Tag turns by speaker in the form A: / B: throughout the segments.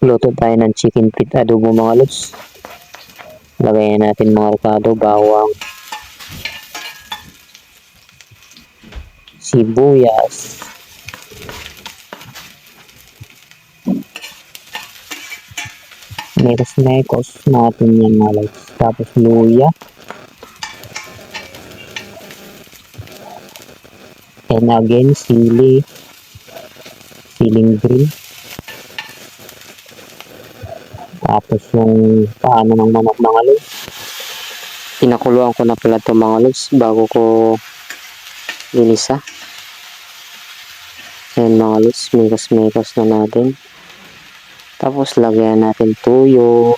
A: Luto tayo ng chicken feet adobo mga lods. Lagayan natin mga ricado, bawang, sibuyas, mekos natin yan mga lods. Tapos luya, and again siling green. Tapos yung paano ng manok mga lods. Pinakuluan ko na pala ito mga lods bago ko ginisa. Ayan mga lods, mekos na natin. Tapos lagyan natin tuyo.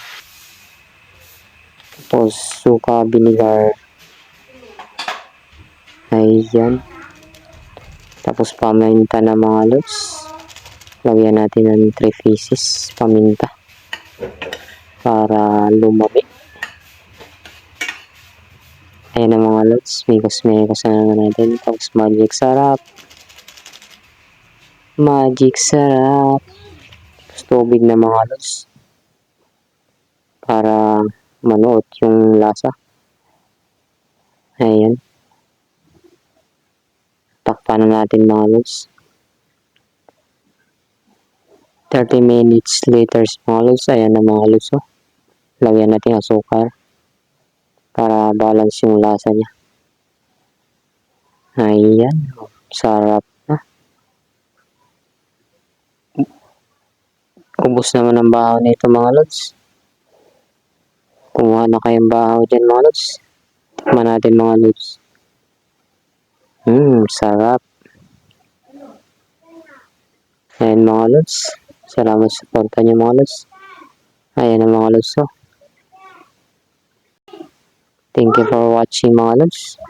A: Tapos suka, vinegar. Ayan. Tapos paminta na mga lods. Lagyan natin ng 3 pieces paminta. Para lumami. Ayan na mga lods. Mekos na naman natin. Tapos magic sarap. Tapos tubig na mga lods. Para manuot yung lasa. Ayan. Takpan na natin mga lods. 30 minutes later mga lods. Ayan na mga lods. Oh. Lagyan natin asukar. Para balance yung lasa niya. Ayan. Sarap na. Ubos naman ang bahaw nito mga lods. Kumuha na kayong bahaw dyan mga lods. Tikman natin mga lods. Sarap. Ayan mga lods. Salamat sa suporta niyo mga lods. Ayan ang mga lods. Oh. Thank you for watching mga lods.